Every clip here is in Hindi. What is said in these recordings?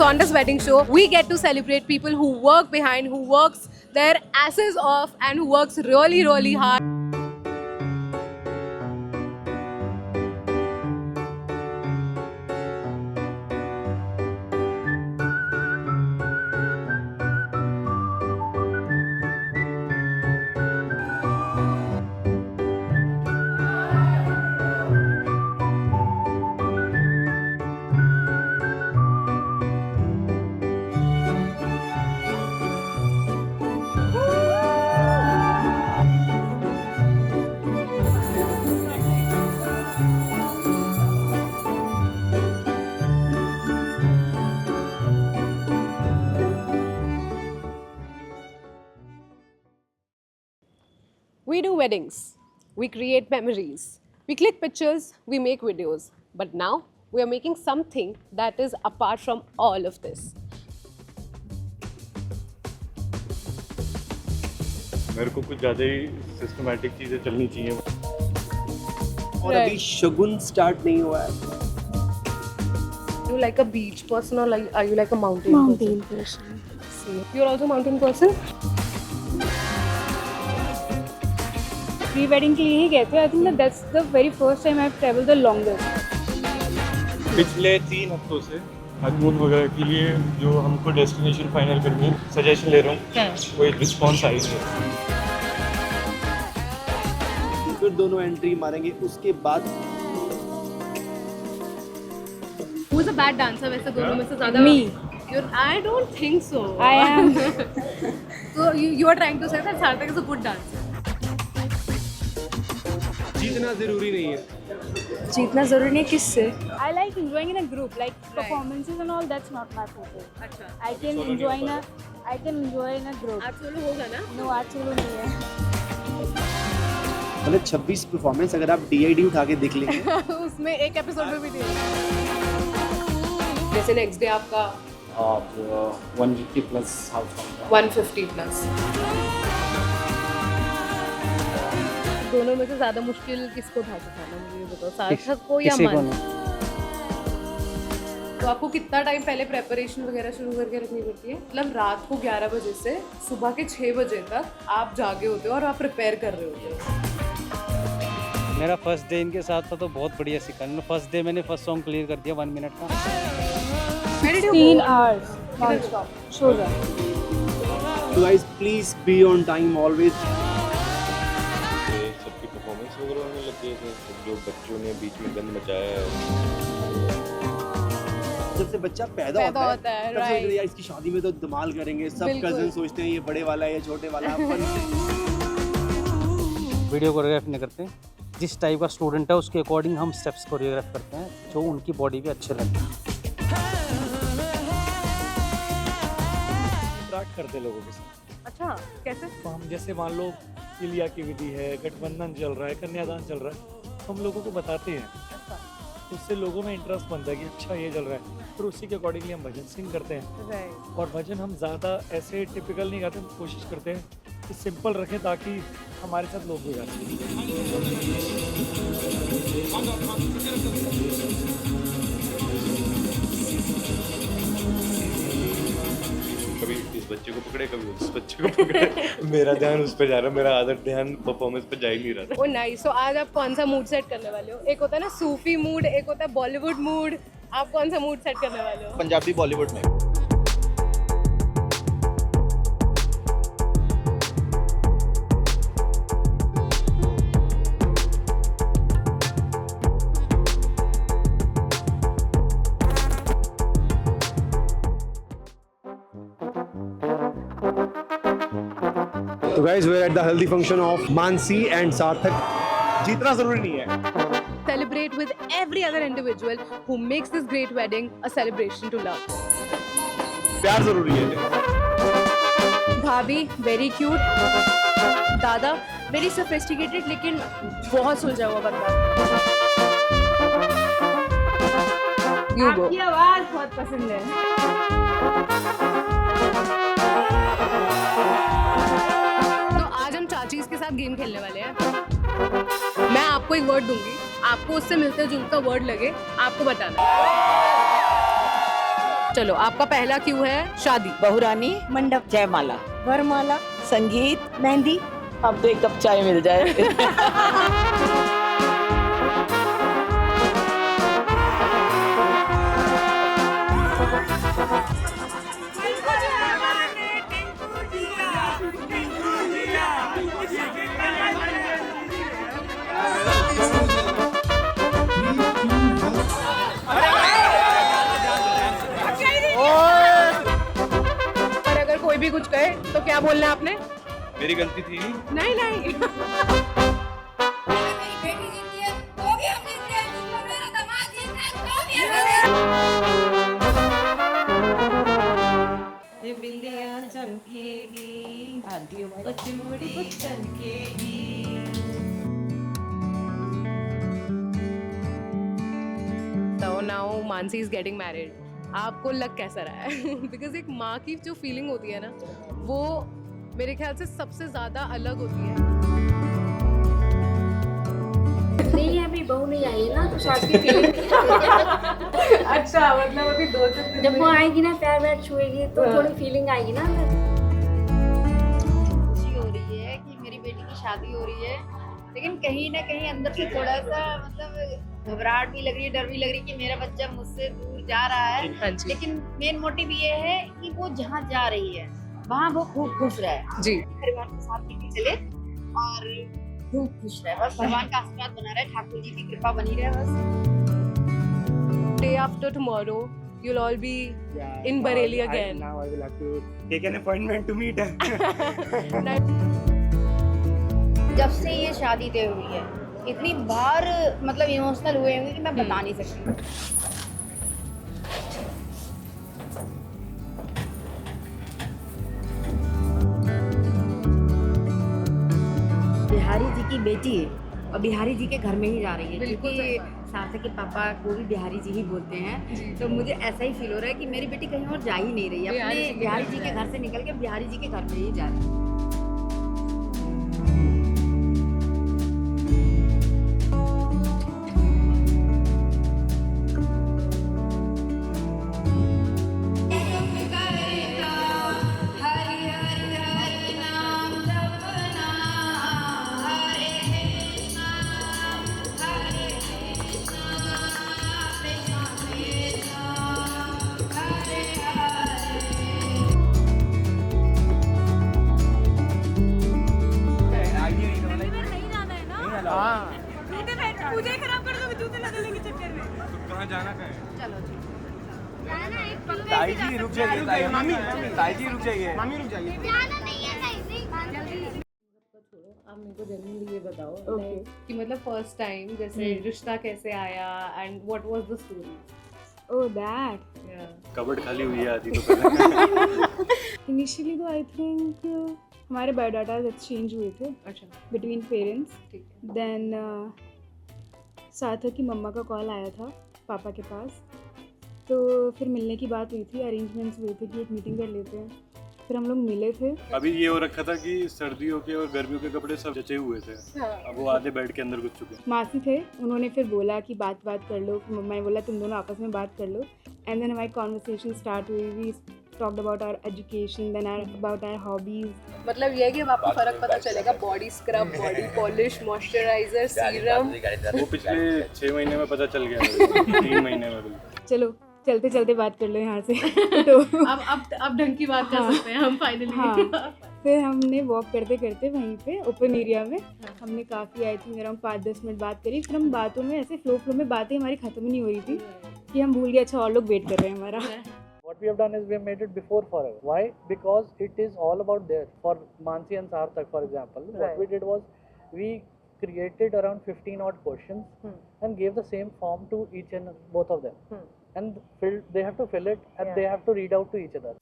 Zondas Wedding Show, we get to celebrate people who work behind, who works their asses off and who works really, really hard. We do weddings, we create memories, we click pictures, we make videos. But now we are making something that is apart from all of this. मेरे को कुछ ज़्यादा ही सिस्टमैटिक चीज़ें चलनी चाहिए और अभी शगुन स्टार्ट नहीं हुआ है. Are you like a beach person or are you like a mountain person? See, you're also a mountain person? Pre wedding के लिए ही गए थे. I think that's the very first time I have travelled the longest. पिछले 3 हफ्तों से हनीमून वगैरह के लिए जो हमको डेस्टिनेशन फाइनल करनी है सजेशन ले रहा हूँ कोई रिस्पॉन्स आई है. फिर दोनों एंट्री मारेंगे उसके बाद. Who's a bad dancer? वैसे दोनों में से ज़्यादा Me. I don't think so. I am. So you are trying to say that Sarthak is a good dancer. जीतना जरूरी नहीं है. जीतना जरूरी नहीं किससे. I like enjoying in a group like performances and all. That's not my focus. अच्छा. I can enjoy in a group. आप सोलो होगा ना? नो आज सोलो नहीं है. मतलब 26 परफॉर्मेंस अगर आप DID उठा के देख लेंगे उसमें एक एपिसोड में भी नहीं. जैसे नेक्स्ट डे आपका 150 प्लस हाउस 150 प्लस. दोनों में से ज्यादा मुश्किल किसको था सिखाना, मुझे ये बताओ, सार्थक को या मन? तो आपको कितना टाइम पहले प्रेपरेशन वगैरह शुरू करके रखनी पड़ती है? मतलब रात को 11 बजे से सुबह के 6 बजे तक आप जागे होते हो और आप प्रिपेयर कर रहे होते हो. मेरा फर्स्ट डे इनके साथ था तो बहुत बढ़िया सीखा. फर्स्ट डे मैंने फर्स्ट सॉन्ग क्लियर कर दिया 1 मिनट का. 3 hours नॉन स्टॉप शो रहा. तो guys please be on time always. सबकी परफॉर्मेंस वगैरह होने लग गए थे. जो बच्चों ने बीच में गंद मचाया है. जब से बच्चा पैदा होता है है, तब से यार इसकी शादी में तो धमाल करेंगे. सब बिल्कुल. कजन सोचते हैं ये बड़े वाला है ये छोटे वाला है. वीडियो कोरियोग्राफ नहीं करते. जिस टाइप का स्टूडेंट है उसके अकॉर्डिंग हम स्टेप्स कोरियोग्राफ करते हैं जो उनकी बॉडी पे अच्छे लगते हैं. इंटरेक्ट करते लोगों के साथ. अच्छा, कैसे? तो हम जैसे मान लो किलिया की विधि है, गठबंधन चल रहा है, कन्यादान चल रहा है, तो हम लोगों को बताते हैं. उससे लोगों में इंटरेस्ट बनता है कि अच्छा ये चल रहा है. फिर उसी के अकॉर्डिंगली हम भजन सिंग करते हैं. और भजन हम ज़्यादा ऐसे टिपिकल नहीं गाते. हम कोशिश करते हैं कि सिंपल रखें ताकि हमारे साथ लोग भी गा कभी इस बच्चे को पकड़े कभी उस बच्चे को पकड़े. मेरा ध्यान उस पर जा रहा है. मेरा आदर ध्यान परफॉर्मेंस पे जा ही नहीं रहा. ओ नाइस. सो आज आप कौन सा मूड सेट करने वाले हो? एक होता है ना सूफी मूड, एक होता है बॉलीवुड मूड. आप कौन सा मूड सेट करने वाले हो? पंजाबी बॉलीवुड में. तो guys we are at the haldi function of Mansi and Sarthak. जीतना जरूरी नहीं है. Celebrate with every other individual who makes this great wedding a celebration to love. प्यार जरूरी है. भाभी वेरी क्यूट. दादा वेरी सोफिस्टिकेटेड लेकिन बहुत सुलझा हुआ बंदा. You go. आपकी आवाज बहुत पसंद है. तो आज हम चाचीज के साथ गेम खेलने वाले हैं. मैं आपको एक वर्ड दूंगी, आपको उससे मिलते जुलता वर्ड लगे, आपको बताना है. चलो आपका पहला क्यू है शादी, बहुरानी, मंडप, जयमाला, वरमाला, संगीत, मेहंदी। अब तो एक कप चाय मिल जाए। और अगर कोई भी कुछ कहे तो क्या बोलना है आपने? मेरी गलती थी। नहीं नहीं। So now Mansi is getting married. आपको लग कैसा रहा है? बिकॉज एक माँ की जो फीलिंग होती है ना, वो मेरे ख्याल से सबसे ज्यादा अलग होती है। नहीं है, अभी बहू नहीं आई है ना, तो शादी की फीलिंग नहीं है। अच्छा, मतलब अभी 2-3 दिन जब वो आएगी ना, पैर वैर छुएगी तो थोड़ी फीलिंग आएगी ना। खुशी हो रही है कि मेरी बेटी की शादी हो रही है, लेकिन कहीं ना कहीं अंदर से थोड़ा सा मतलब घबराहट भी लग रही है, डर भी लग रही है कि मेरा बच्चा मुझसे दूर जा रहा है। लेकिन मेन मोटिव ये है कि वो जहाँ जा रही है वहाँ वो खूब खुश रहे जी, परिवार के साथ लेके चले और खूब खुश रहे। बस भगवान का आशीर्वाद बना रहे, ठाकुर जी की कृपा बनी रहे बस। day after tomorrow you'll all be in Bareilly again. Now I will have to take an appointment to meet her. जब से ये शादी तय हुई है इतनी बार मतलब इमोशनल हुए होंगे कि मैं बता नहीं सकती। बिहारी जी की बेटी है और बिहारी जी के घर में ही जा रही है, क्योंकि सार्थक के पापा को भी बिहारी जी ही बोलते हैं। तो मुझे ऐसा ही फील हो रहा है कि मेरी बेटी कहीं और जा ही नहीं रही है, अपने बिहारी जी के घर से निकल के बिहारी जी के घर में ही जा रही है। कहाँ जाना है? ताई जी रुक जाइए, मामी ताई जी रुक जाइए, मामी रुक जाइए। आप मेरे को जनरली ये बताओ कि मतलब फर्स्ट टाइम जैसे रिश्ता कैसे आया and what was the story? Oh, that. Cupboard खाली हुई है आधी तो पहले। Initially तो I think हमारे बायोडाटाज एक्सचेंज हुए थे बिटवीन पेरेंट्स। देन सार्थक की मम्मा का कॉल आया था पापा के पास, तो फिर मिलने की बात हुई थी, अरेंजमेंट्स हुए थे कि एक मीटिंग कर लेते हैं। फिर हम लोग मिले थे। अभी ये हो रखा था कि सर्दियों के और गर्मियों के कपड़े सब जचे हुए थे, अब वो आधे बेड के अंदर घुस चुके। मासी थे, उन्होंने फिर बोला कि बात कर लो। मम्मा ने बोला तुम दोनों आपस में बात कर लो। एंड देन हमारी कॉन्वर्सेशन स्टार्ट हुई। We talked about our education, then about our hobbies. मतलब ये है कि अब आपको फर्क पता चलेगा, body scrub, body polish, moisturiser, serum. वो पिछले 6 महीने में पता चल गया, 3 महीने में। चलो चलते चलते बात कर लो यहाँ से। तो अब ढंग की बात कर सकते हैं हम फाइनली। हाँ, फिर हमने वॉक करते करते वहीं पे ओपन एरिया में हमने काफ़ी आई थिंक अराउंड 5-10 मिनट बात करी। फिर हम बातों में ऐसे फ्लो में बातें हमारी ख़त्म ही नहीं हो रही थी कि हम भूल गए अच्छा और लोग वेट कर रहे हैं हमारा। What we have done is we have made it before forever. Why? Because it is all about there. For Mansi and Sarthak, for example, what we did was we created around 15 odd questions and gave the same form to each and both of them. And they have to fill it and they have to read out to each other.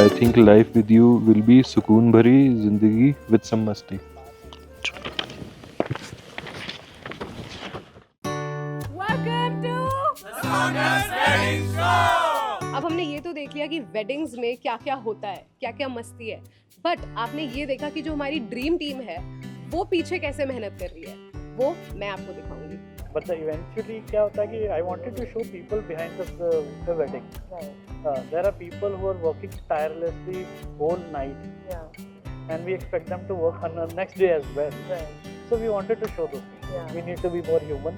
I think life with you will be सुकून भरी जिंदगी with some मस्ती. अब हमने ये तो देख लिया कि वेडिंग्स में क्या क्या होता है, क्या क्या मस्ती है, बट आपने ये देखा कि जो हमारी ड्रीम टीम है वो पीछे कैसे मेहनत कर रही है, वो मैं आपको दिखाऊंगी. But eventually क्या होता है कि I wanted to show people behind the wedding. There are people who are working tirelessly whole night. And we expect them to work on the next day as well. So we wanted to show those things. We need to be more human.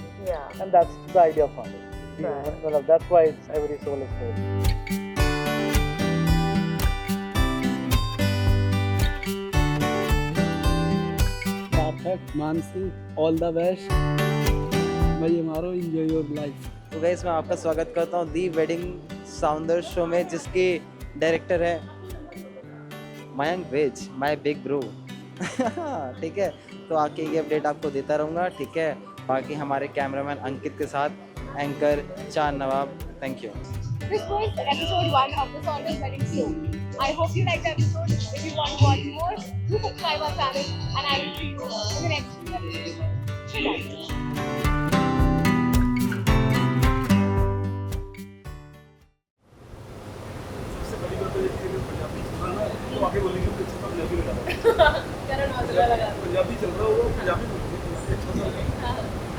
And that's the idea of Founders. That's why it's every soul is sold. Mansi all the best भाई हमारो एंजॉय योर लाइफ. तो गाइस मैं आपका स्वागत करता हूँ दी वेडिंग साउंडर शो में, जिसके डायरेक्टर है मयंक वेज, माय बिग ब्रो. ठीक है, तो आके ये अपडेट आपको देता रहूँगा. ठीक है, बाकी हमारे कैमरामैन अंकित के साथ anchor Chand Nawab. Thank you. This was episode 1 of the Saunders Wedding Show. I hope you liked the episode. If you want to watch more, do subscribe our channel and I will see you in the next episode.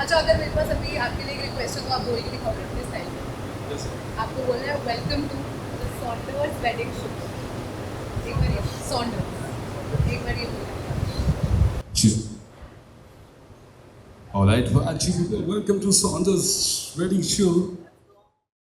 अच्छा, अगर मेरे पास अभी आपके लिए एक रिक्वेस्ट है तो आप बोल के दिखाओगे अपने स्टाइल में. आपको बोलना है welcome to the Saunders wedding show. एक बार ये सॉन्डर्स, एक बार ये बोलना. All right, welcome to Saunders Wedding Show.